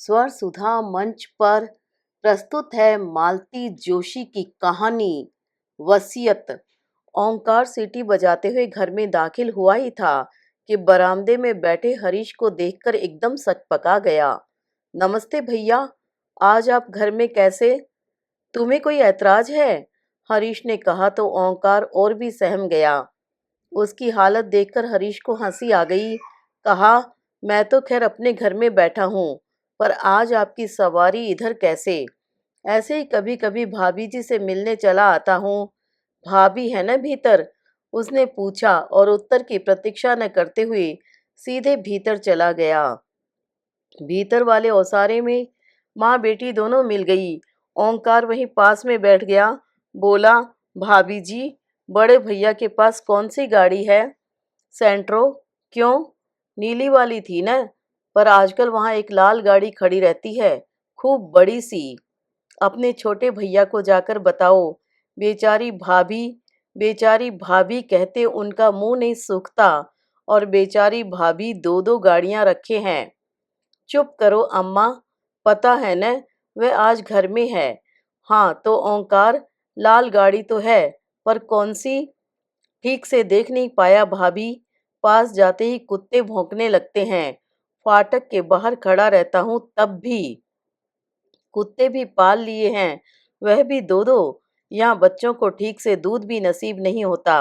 स्वर सुधा मंच पर प्रस्तुत है मालती जोशी की कहानी वसीयत। ओंकार सीटी बजाते हुए घर में दाखिल हुआ ही था कि बरामदे में बैठे हरीश को देखकर एकदम सकपका गया। नमस्ते भैया, आज आप घर में कैसे? तुम्हें कोई ऐतराज है? हरीश ने कहा तो ओंकार और भी सहम गया। उसकी हालत देखकर हरीश को हंसी आ गई। कहा, मैं तो खैर अपने घर में बैठा हूँ, पर आज आपकी सवारी इधर कैसे? ऐसे ही कभी कभी भाभी जी से मिलने चला आता हूँ। भाभी है ना भीतर? उसने पूछा और उत्तर की प्रतीक्षा न करते हुए सीधे भीतर चला गया। भीतर वाले ओसारे में माँ बेटी दोनों मिल गई। ओंकार वहीं पास में बैठ गया। बोला, भाभी जी, बड़े भैया के पास कौन सी गाड़ी है? सेंट्रो। क्यों? नीली वाली थी ना, पर आजकल वहाँ एक लाल गाड़ी खड़ी रहती है, खूब बड़ी सी। अपने छोटे भैया को जाकर बताओ। बेचारी भाभी, बेचारी भाभी कहते उनका मुंह नहीं सूखता, और बेचारी भाभी दो दो गाड़ियां रखे हैं। चुप करो अम्मा, पता है न, वह आज घर में है। हाँ तो ओंकार, लाल गाड़ी तो है, पर कौन सी? ठीक से देख नहीं पाया भाभी, पास जाते ही कुत्ते भौंकने लगते हैं। फाटक के बाहर खड़ा रहता हूँ तब भी। कुत्ते भी पाल लिए हैं, वह भी दो दो। यहाँ बच्चों को ठीक से दूध भी नसीब नहीं होता,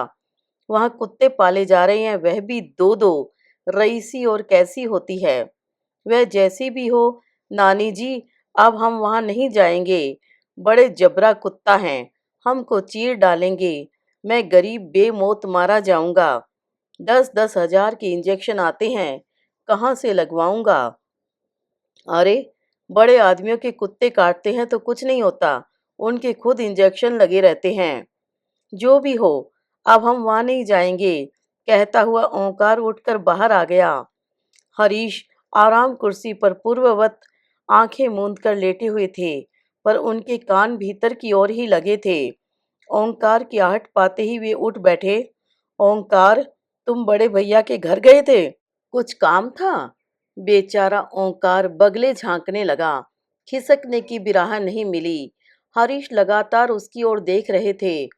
वहाँ कुत्ते पाले जा रहे हैं, वह भी दो दो। रईसी और कैसी होती है? वह जैसी भी हो, नानी जी, अब हम वहाँ नहीं जाएंगे। बड़े जबरा कुत्ता हैं, हमको चीर डालेंगे। मैं गरीब बेमौत मारा जाऊंगा। 10-10 हजार के इंजेक्शन आते हैं, कहाँ से लगवाऊंगा? अरे, बड़े आदमियों के कुत्ते काटते हैं तो कुछ नहीं होता, उनके खुद इंजेक्शन लगे रहते हैं। जो भी हो, अब हम वहाँ नहीं जाएंगे, कहता हुआ ओंकार उठकर बाहर आ गया। हरीश आराम कुर्सी पर पूर्ववत आंखें मूंद कर लेटे हुए थे, पर उनके कान भीतर की ओर ही लगे थे। ओंकार की आहट पाते ही वे उठ बैठे। ओंकार, तुम बड़े भैया के घर गए थे? कुछ काम था? बेचारा ओंकार बगले झांकने लगा। खिसकने की भी राह नहीं मिली। हरीश लगातार उसकी ओर देख रहे थे।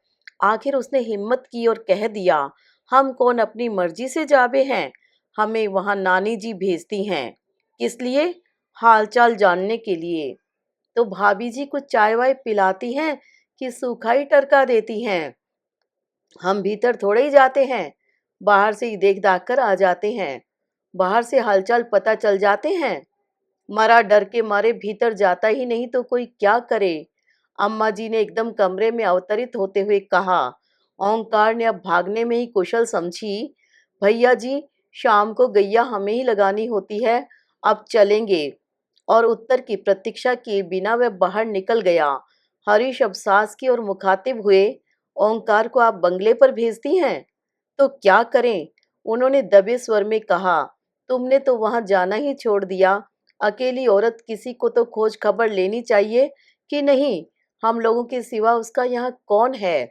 आखिर उसने हिम्मत की और कह दिया, हम कौन अपनी मर्जी से जाबे हैं? हमें वहां नानी जी भेजती हैं। किस लिए? हालचाल जानने के लिए। तो भाभी जी कुछ चाय वाय पिलाती हैं कि सूखा ही टरका देती हैं? हम भीतर थोड़े ही जाते हैं, बाहर से ही देख दाख कर आ जाते हैं। बाहर से हालचाल पता चल जाते हैं। मरा डर के मारे भीतर जाता ही नहीं तो कोई क्या करे? अम्मा जी ने एकदम कमरे में अवतरित होते हुए कहा। ओंकार ने अब भागने में ही कुशल समझी। भैया जी, शाम को गैया हमें ही लगानी होती है, अब चलेंगे। और उत्तर की प्रतीक्षा किए बिना वह बाहर निकल गया। हरीश अब सास की ओर मुखातिब हुए। ओंकार को आप बंगले पर भेजती हैं तो क्या करें? उन्होंने दबे स्वर में कहा। तुमने तो वहां जाना ही छोड़ दिया। अकेली औरत, किसी को तो खोज खबर लेनी चाहिए कि नहीं? हम लोगों के सिवा उसका यहाँ कौन है?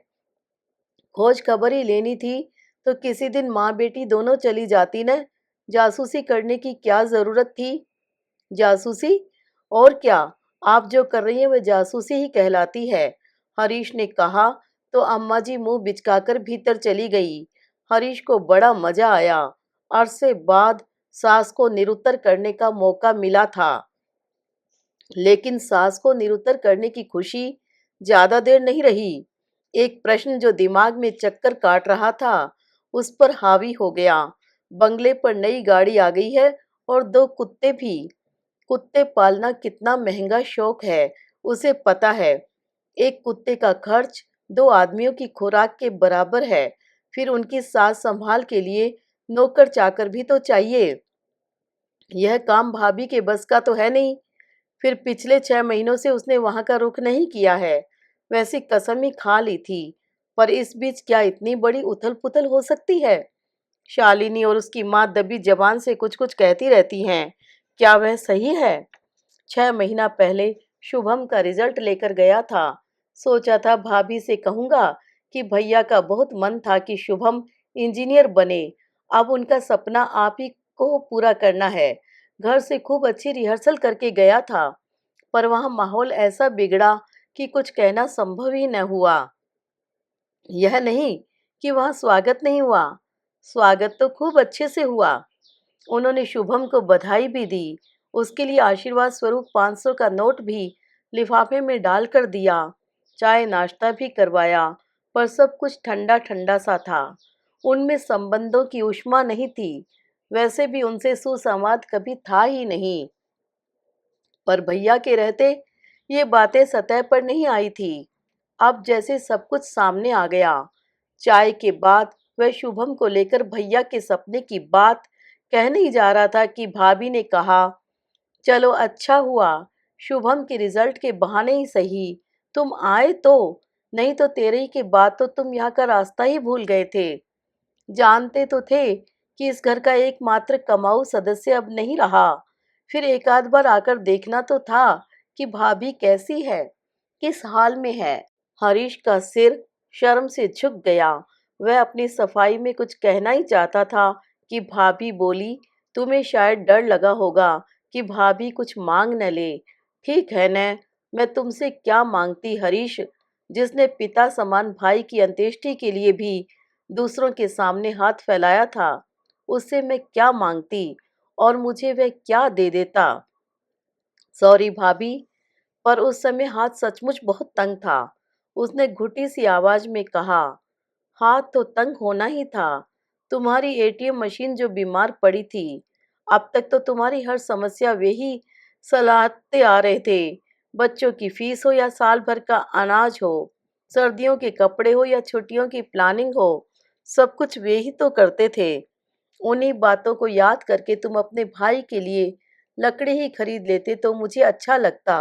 खोज खबर ही लेनी थी तो किसी दिन माँ बेटी दोनों चली जाती न। जासूसी करने की क्या जरूरत थी? जासूसी? और क्या, आप जो कर रही हैं वह जासूसी ही कहलाती है। हरीश ने कहा तो अम्मा जी मुंह बिचकाकर भीतर चली गई। हरीश को बड़ा मजा आया। अरसे बाद सास को निरुत्तर करने का मौका मिला था, लेकिन सास को निरुत्तर करने की खुशी ज्यादा देर नहीं रही। एक प्रश्न जो दिमाग में चक्कर काट रहा था, उस पर हावी हो गया। बंगले पर नई गाड़ी आ गई है और दो कुत्ते भी। कुत्ते पालना कितना महंगा शौक है, उसे पता है। एक कुत्ते का खर्च दो आदमियों की खुराक के बराबर है। फिर उनकी सास संभाल के लिए नौकर चाकर भी तो चाहिए। यह काम भाभी के बस का तो है नहीं। फिर पिछले 6 महीनों से उसने वहां का रुख नहीं किया है। वैसी कसम ही खा ली थी, पर इस बीच क्या इतनी बड़ी उथल पुथल हो सकती है? शालिनी और उसकी माँ दबी जबान से कुछ कुछ कहती रहती हैं। क्या वह सही है? 6 महीना पहले शुभम का रिजल्ट लेकर गया था। सोचा था भाभी से कहूंगा कि भैया का बहुत मन था कि शुभम इंजीनियर बने। अब उनका सपना आप ही को पूरा करना है। घर से खूब अच्छी रिहर्सल करके गया था, पर वहाँ माहौल ऐसा बिगड़ा कि कुछ कहना संभव ही न हुआ। यह नहीं कि वहाँ स्वागत नहीं हुआ, स्वागत तो खूब अच्छे से हुआ। उन्होंने शुभम को बधाई भी दी, उसके लिए आशीर्वाद स्वरूप 500 का नोट भी लिफाफे में डाल कर दिया। चाय नाश्ता भी करवाया, पर सब कुछ ठंडा ठंडा सा था। उनमें संबंधों की ऊष्मा नहीं थी, वैसे भी उनसे सुसंवाद कभी था ही नहीं। पर भैया के रहते ये बातें सतह पर नहीं आई थी। अब जैसे सब कुछ सामने आ गया। चाय के बाद वह शुभम को लेकर भैया के सपने की बात कहने ही जा रहा था कि भाभी ने कहा, चलो अच्छा हुआ, शुभम के रिजल्ट के बहाने ही सही तुम आए तो, नहीं तो तेरे ही के बाद तो तुम यहाँ का रास्ता ही भूल गए थे। जानते तो थे कि इस घर का एकमात्र कमाऊ सदस्य अब नहीं रहा, फिर एक आध बार आकर देखना तो था कि भाभी कैसी है, किस हाल में है। हरीश का सिर शर्म से झुक गया। वह अपनी सफाई में कुछ कहना ही चाहता था कि भाभी बोली, तुम्हें शायद डर लगा होगा कि भाभी कुछ मांग न ले। ठीक है न, मैं तुमसे क्या मांगती हरीश, जिसने पिता समान भाई की अंत्येष्टि के लिए भी दूसरों के सामने हाथ फैलाया था, उससे मैं क्या मांगती और मुझे वह क्या दे देता। सॉरी भाभी, पर उस समय हाथ सचमुच बहुत तंग था। उसने घुटी सी आवाज में कहा, हाथ तो तंग होना ही था। तुम्हारी एटीएम मशीन जो बीमार पड़ी थी, अब तक तो तुम्हारी हर समस्या वे ही सलाहते आ रहे थे। बच्चों की फीस हो या साल भर का अनाज हो, सर्दियों के कपड़े हो या छुट्टियों की प्लानिंग हो, सब कुछ वे ही तो करते थे। उन्हीं बातों को याद करके तुम अपने भाई के लिए लकड़ी ही खरीद लेते तो मुझे अच्छा लगता।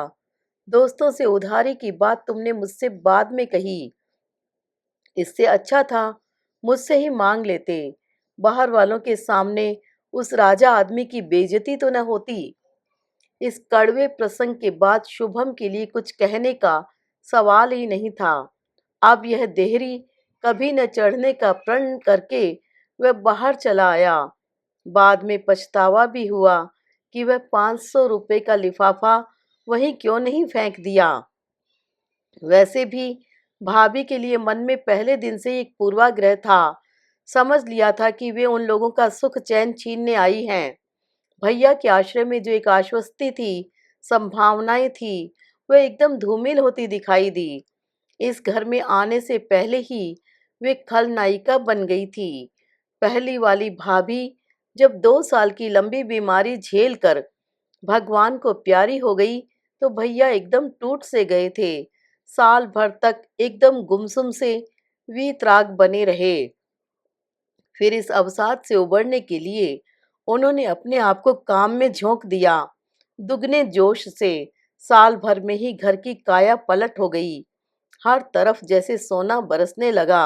दोस्तों से उधारी की बात तुमने मुझसे बाद में कही, इससे अच्छा था मुझसे ही मांग लेते। बाहर वालों के सामने उस राजा आदमी की बेइज्जती तो न होती। इस कड़वे प्रसंग के बाद शुभम के लिए कुछ कहने का सवाल ही नहीं था। अब यह देहरी कभी न चढ़ने का प्रण करके वह बाहर चला आया। बाद में पछतावा भी हुआ कि वह 500 रुपए का लिफाफा वहीं क्यों नहीं फेंक दिया। वैसे भी भाभी के लिए मन में पहले दिन से ही एक पूर्वाग्रह था। समझ लिया था कि वे उन लोगों का सुख चैन छीनने आई हैं। भैया के आश्रय में जो एक आश्वस्ति थी, संभावनाएं थी, वह एकदम धूमिल होती दिखाई दी। इस घर में आने से पहले ही वे खलनायिका बन गई थी। पहली वाली भाभी जब 2 साल की लंबी बीमारी झेल कर भगवान को प्यारी हो गई, तो भैया एकदम टूट से गए थे। साल भर तक एकदम गुमसुम से वीतराग बने रहे। फिर इस अवसाद से उबरने के लिए उन्होंने अपने आप को काम में झोंक दिया। दुगने जोश से साल भर में ही घर की काया पलट हो गई। हर तरफ जैसे सोना बरसने लगा।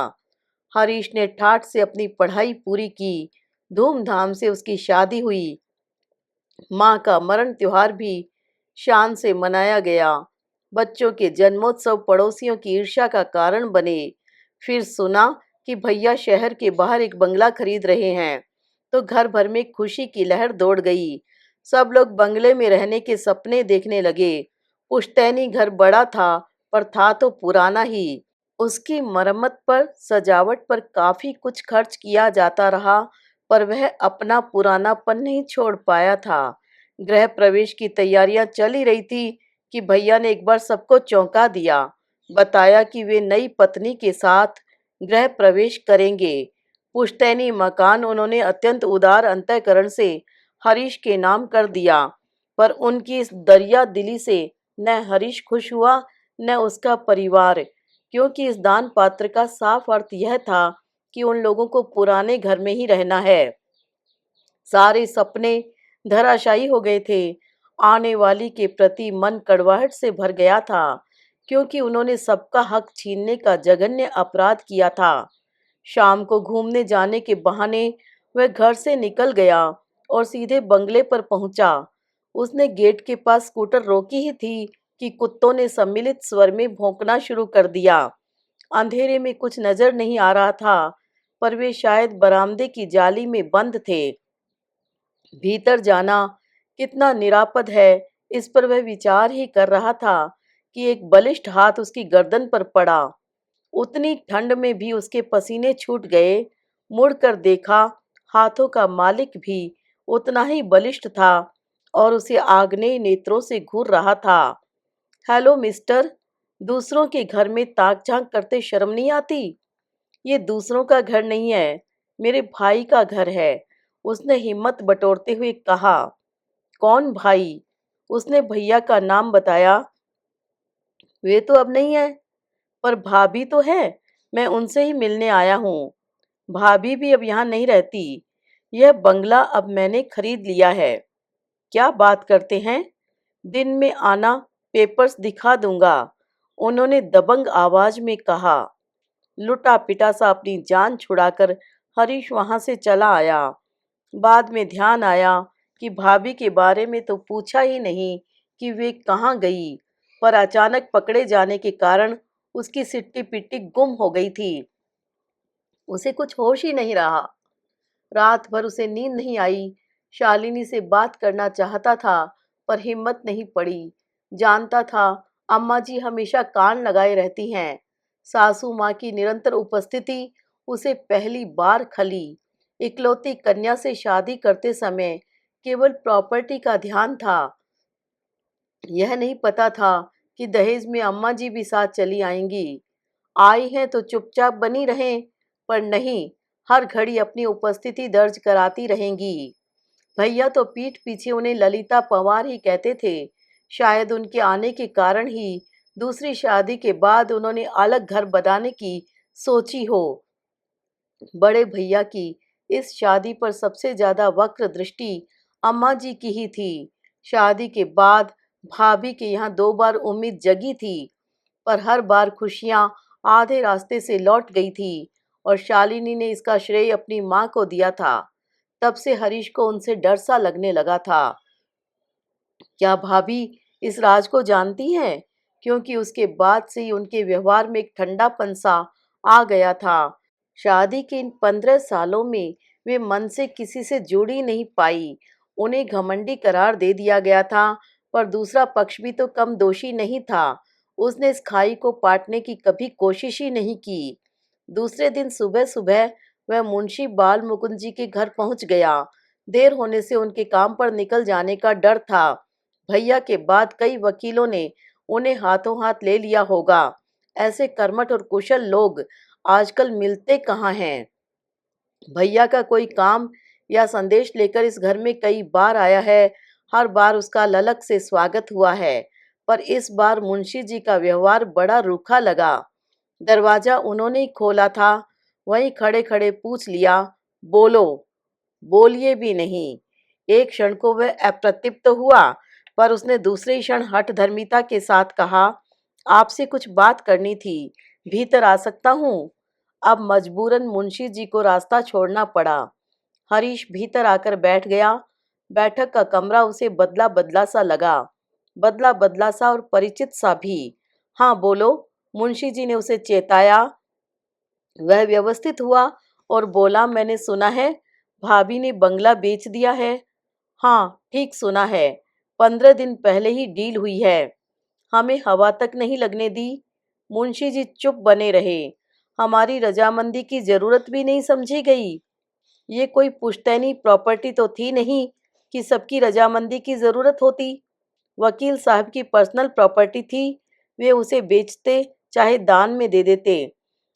हरीश ने ठाठ से अपनी पढ़ाई पूरी की। धूमधाम से उसकी शादी हुई। माँ का मरण त्योहार भी शान से मनाया गया। बच्चों के जन्मोत्सव पड़ोसियों की ईर्ष्या का कारण बने। फिर सुना कि भैया शहर के बाहर एक बंगला खरीद रहे हैं, तो घर भर में खुशी की लहर दौड़ गई। सब लोग बंगले में रहने के सपने देखने लगे। पुश्तैनी घर बड़ा था, पर था तो पुराना ही। उसकी मरम्मत पर, सजावट पर काफी कुछ खर्च किया जाता रहा, पर वह अपना पुरानापन नहीं छोड़ पाया था। गृह प्रवेश की तैयारियां चल ही रही थी कि भैया ने एक बार सबको चौंका दिया। बताया कि वे नई पत्नी के साथ गृह प्रवेश करेंगे। पुश्तैनी मकान उन्होंने अत्यंत उदार अंतःकरण से हरीश के नाम कर दिया, पर उनकी इस दरिया दिली से न हरीश खुश हुआ न उसका परिवार, क्योंकि इस दान पात्र का साफ अर्थ यह था कि उन लोगों को पुराने घर में ही रहना है। सारे सपने धराशायी हो गए थे। आने वाली के प्रति मन कड़वाहट से भर गया था, क्योंकि उन्होंने सबका हक छीनने का जघन्य अपराध किया था। शाम को घूमने जाने के बहाने वह घर से निकल गया और सीधे बंगले पर पहुंचा। उसने गेट के पास स्कूटर रोकी ही थी कि कुत्तों ने सम्मिलित स्वर में भौंकना शुरू कर दिया। अंधेरे में कुछ नजर नहीं आ रहा था, पर वे शायद बरामदे की जाली में बंद थे। भीतर जाना कितना निरापद है, इस पर वह विचार ही कर रहा था कि एक बलिष्ठ हाथ उसकी गर्दन पर पड़ा। उतनी ठंड में भी उसके पसीने छूट गए। मुड़कर देखा, हाथों का मालिक भी उतना ही बलिष्ठ था और उसे आग्नेय नेत्रों से घूर रहा था। हेलो मिस्टर, दूसरों के घर में ताक झांक करते शर्म नहीं आती? ये दूसरों का घर नहीं है, मेरे भाई का घर है, उसने हिम्मत बटोरते हुए कहा। कौन भाई? उसने भैया का नाम बताया। वे तो अब नहीं है, पर भाभी तो है, मैं उनसे ही मिलने आया हूँ। भाभी भी अब यहाँ नहीं रहती, यह बंगला अब मैंने खरीद लिया है। क्या बात करते हैं? दिन में आना, पेपर्स दिखा दूंगा, उन्होंने दबंग आवाज में कहा। लुटा पिटा सा अपनी जान छुड़ाकर हरीश वहां से चला आया। बाद में ध्यान आया कि भाभी के बारे में तो पूछा ही नहीं कि वे कहाँ गई, पर अचानक पकड़े जाने के कारण उसकी सिट्टी पिट्टी गुम हो गई थी। उसे कुछ होश ही नहीं रहा। रात भर उसे नींद नहीं आई। शालिनी से बात करना चाहता था, पर हिम्मत नहीं पड़ी। जानता था अम्मा जी हमेशा कान लगाए रहती हैं। सासू माँ की निरंतर उपस्थिति उसे पहली बार खली। इकलौती कन्या से शादी करते समय केवल प्रॉपर्टी का ध्यान था। यह नहीं पता था कि दहेज में अम्मा जी भी साथ चली आएंगी। आई हैं तो चुपचाप बनी रहें, पर नहीं, हर घड़ी अपनी उपस्थिति दर्ज कराती रहेंगी। भैया तो पीठ पीछे उन्हें ललिता पवार ही कहते थे। शायद उनके आने के कारण ही दूसरी शादी के बाद उन्होंने अलग घर बनाने की सोची हो। बड़े भैया की इस शादी पर सबसे ज्यादा वक्र दृष्टि अम्मा जी की ही थी। शादी के बाद भाभी के यहाँ 2 बार उम्मीद जगी थी, पर हर बार खुशियां आधे रास्ते से लौट गई थी और शालिनी ने इसका श्रेय अपनी माँ को दिया था। तब से हरीश को उनसे डर सा लगने लगा था। क्या भाभी इस राज को जानती हैं? क्योंकि उसके बाद से ही उनके व्यवहार में एक ठंडापन सा आ गया था। शादी के इन 15 सालों में वे मन से किसी से जुड़ ही नहीं पाई। उन्हें घमंडी करार दे दिया गया था, पर दूसरा पक्ष भी तो कम दोषी नहीं था। उसने इस खाई को पाटने की कभी कोशिश ही नहीं की। दूसरे दिन सुबह सुबह वह मुंशी बाल मुकुंद जी के घर पहुंच गया। देर होने से उनके काम पर निकल जाने का डर था। भैया के बाद कई वकीलों ने उन्हें हाथों हाथ ले लिया होगा। ऐसे कर्मठ और कुशल लोग आजकल मिलते कहाँ हैं। भैया का कोई काम या संदेश लेकर इस घर में कई बार आया है। हर बार उसका ललक से स्वागत हुआ है, पर इस बार मुंशी जी का व्यवहार बड़ा रूखा लगा। दरवाजा उन्होंने ही खोला था, वहीं खड़े खड़े पूछ लिया, बोलो। बोलिए भी नहीं। एक क्षण को वह अप्रतिभ तो हुआ, पर उसने दूसरे ही क्षण हठधर्मिता के साथ कहा, आपसे कुछ बात करनी थी, भीतर आ सकता हूँ? अब मजबूरन मुंशी जी को रास्ता छोड़ना पड़ा। हरीश भीतर आकर बैठ गया। बैठक का कमरा उसे बदला बदला सा लगा, बदला बदला सा और परिचित सा भी। हाँ बोलो, मुंशी जी ने उसे चेताया। वह व्यवस्थित हुआ और बोला, मैंने सुना है भाभी ने बंगला बेच दिया है। हाँ, ठीक सुना है, 15 दिन पहले ही डील हुई है। हमें हवा तक नहीं लगने दी। मुंशी जी चुप बने रहे। हमारी रजामंदी की जरूरत भी नहीं समझी गई। ये कोई पुश्तैनी प्रॉपर्टी तो थी नहीं कि सबकी रजामंदी की जरूरत होती। वकील साहब की पर्सनल प्रॉपर्टी थी, वे उसे बेचते चाहे दान में दे देते।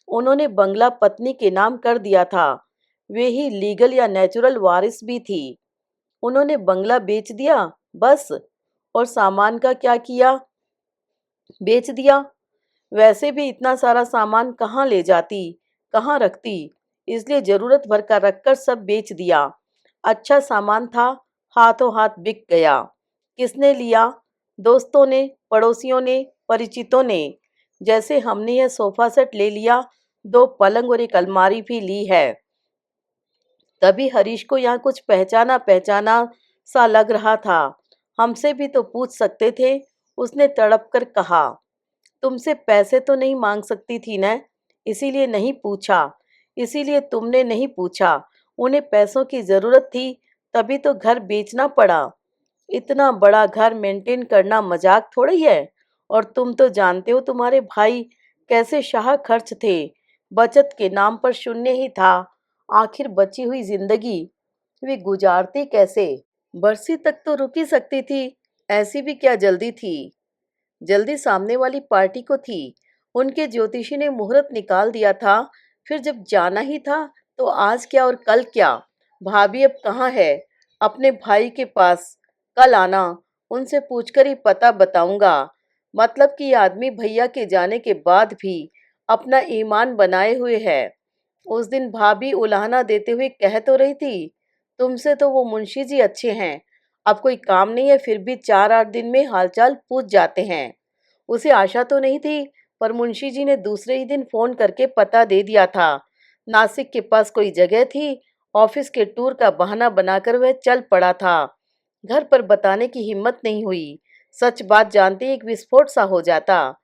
उन्होंने बंगला पत्नी के नाम कर दिया था, वे ही लीगल या नेचुरल वारिस भी थी। उन्होंने बंगला बेच दिया, बस। और सामान का क्या किया? बेच दिया। वैसे भी इतना सारा सामान कहाँ ले जाती, कहाँ रखती, इसलिए जरूरत भर का रखकर सब बेच दिया। अच्छा सामान था, हाथों हाथ बिक गया। किसने लिया? दोस्तों ने, पड़ोसियों ने, परिचितों ने। जैसे हमने यह सोफा सेट ले लिया, 2 पलंग और एक अलमारी भी ली है। तभी हरीश को यहाँ कुछ पहचाना पहचाना सा लग रहा था। हमसे भी तो पूछ सकते थे, उसने तड़प कर कहा। तुमसे पैसे तो नहीं मांग सकती थी न, इसीलिए नहीं पूछा। इसीलिए तुमने नहीं पूछा। उन्हें पैसों की जरूरत थी, तभी तो घर बेचना पड़ा। इतना बड़ा घर मेंटेन करना मजाक थोड़ी है। और तुम तो जानते हो तुम्हारे भाई कैसे शाह खर्च थे। बचत के नाम पर शून्य ही था। आखिर बची हुई जिंदगी वे गुजारती कैसे? बरसी तक तो रुक ही सकती थी। ऐसी भी क्या जल्दी थी? जल्दी सामने वाली पार्टी को थी। उनके ज्योतिषी ने मुहूर्त निकाल दिया था। फिर जब जाना ही था तो आज क्या और कल क्या? भाभी अब कहाँ है? अपने भाई के पास। कल आना। उनसे पूछकर ही पता बताऊंगा। मतलब कि ये आदमी भैया के जाने के बाद भी अपना ईमान बनाए हुए है। उस दिन भाभी उलाहना देते हुए कह तो रही थी, तुमसे तो वो मुंशी जी अच्छे हैं। अब कोई काम नहीं है फिर भी 4-8 दिन में हालचाल पूछ जाते हैं। उसे आशा तो नहीं थी, पर मुंशी जी ने दूसरे ही दिन फोन करके पता दे दिया था। नासिक के पास कोई जगह थी। ऑफिस के टूर का बहाना बनाकर वह चल पड़ा था। घर पर बताने की हिम्मत नहीं हुई। सच बात जानते ही एक विस्फोट सा हो जाता।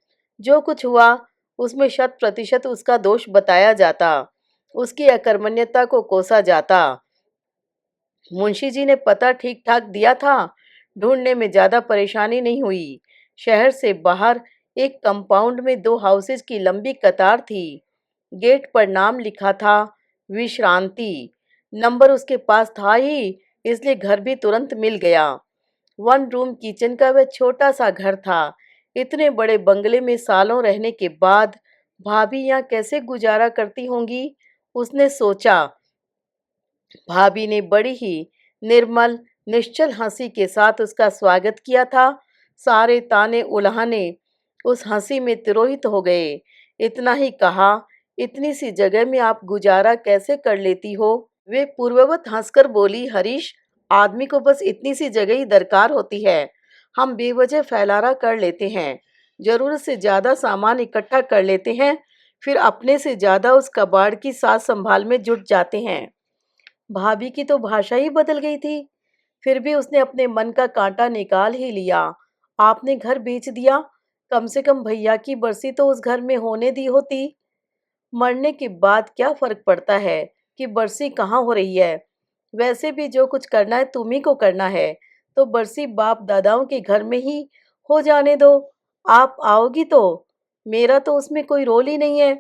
जो कुछ हुआ उसमें 100% उसका दोष बताया जाता। उसकी अकर्मण्यता को कोसा जाता। मुंशी जी ने पता ठीक ठाक दिया था। ढूंढने में ज्यादा परेशानी नहीं हुई। शहर से बाहर एक कंपाउंड में 2 हाउसेज की लंबी कतार थी। गेट पर नाम लिखा था विश्रांति। नंबर उसके पास था ही, इसलिए घर भी तुरंत मिल गया। 1 रूम किचन का वह छोटा सा घर था। इतने बड़े बंगले में सालों रहने के बाद भाभी यहाँ कैसे गुजारा करती होंगी, उसने सोचा। भाभी ने बड़ी ही निर्मल निश्चल हंसी के साथ उसका स्वागत किया था। सारे ताने उल्हाने उस हंसी में तिरोहित हो गए। इतना ही कहा, इतनी सी जगह में आप गुजारा कैसे कर लेती हो? वे पूर्ववत हंसकर बोली, हरीश, आदमी को बस इतनी सी जगह ही दरकार होती है। हम बेवजह फैलारा कर लेते हैं। जरूरत से ज्यादा सामान इकट्ठा कर लेते हैं। फिर अपने से ज्यादा उस कबाड़ की साज संभाल में जुट जाते हैं। भाभी की तो भाषा ही बदल गई थी। फिर भी उसने अपने मन का कांटा निकाल ही लिया। आपने घर बेच दिया। कम से कम भैया की बरसी तो उस घर में होने दी होती। मरने के बाद क्या फर्क पड़ता है कि बरसी कहाँ हो रही है? वैसे भी जो कुछ करना है तुम ही को करना है। तो बरसी बाप दादाओं के घर में ही हो जाने दो। आप आओगी तो मेरा तो उसमें कोई रोल ही नहीं है।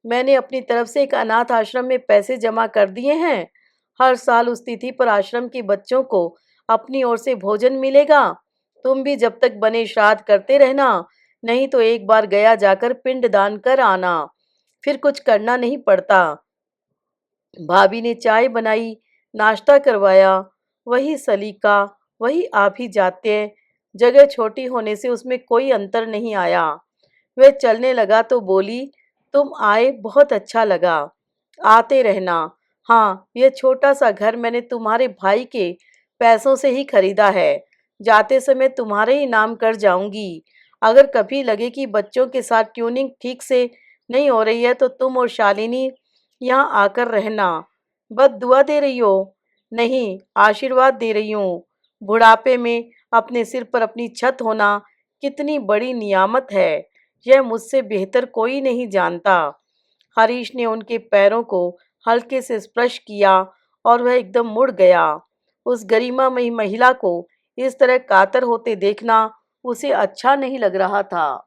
मैंने अपनी तरफ से एक अनाथ आश्रम में पैसे जमा कर दिए हैं। हर साल उस तिथि पर आश्रम के बच्चों को अपनी ओर से भोजन मिलेगा। तुम भी जब तक बने श्राद्ध करते रहना, नहीं तो एक बार गया जाकर पिंड दान कर आना। फिर कुछ करना नहीं पड़ता। भाभी ने चाय बनाई, नाश्ता करवाया। वही सलीका, वही आप ही जाते हैं। जगह छोटी होने से उसमें कोई अंतर नहीं आया। वह चलने लगा तो बोली, तुम आए बहुत अच्छा लगा। आते रहना। हाँ, यह छोटा सा घर मैंने तुम्हारे भाई के पैसों से ही खरीदा है। जाते समय तुम्हारे ही नाम कर जाऊंगी। अगर कभी लगे कि बच्चों के साथ ट्यूनिंग ठीक से नहीं हो रही है तो तुम और शालिनी यहाँ आकर रहना। बस दुआ दे रही हो? नहीं, आशीर्वाद दे रही हूँ। बुढ़ापे में अपने सिर पर अपनी छत होना कितनी बड़ी नियामत है, यह मुझसे बेहतर कोई नहीं जानता। हरीश ने उनके पैरों को हल्के से स्पर्श किया और वह एकदम मुड़ गया। उस गरिमामयी महिला को इस तरह कातर होते देखना उसे अच्छा नहीं लग रहा था।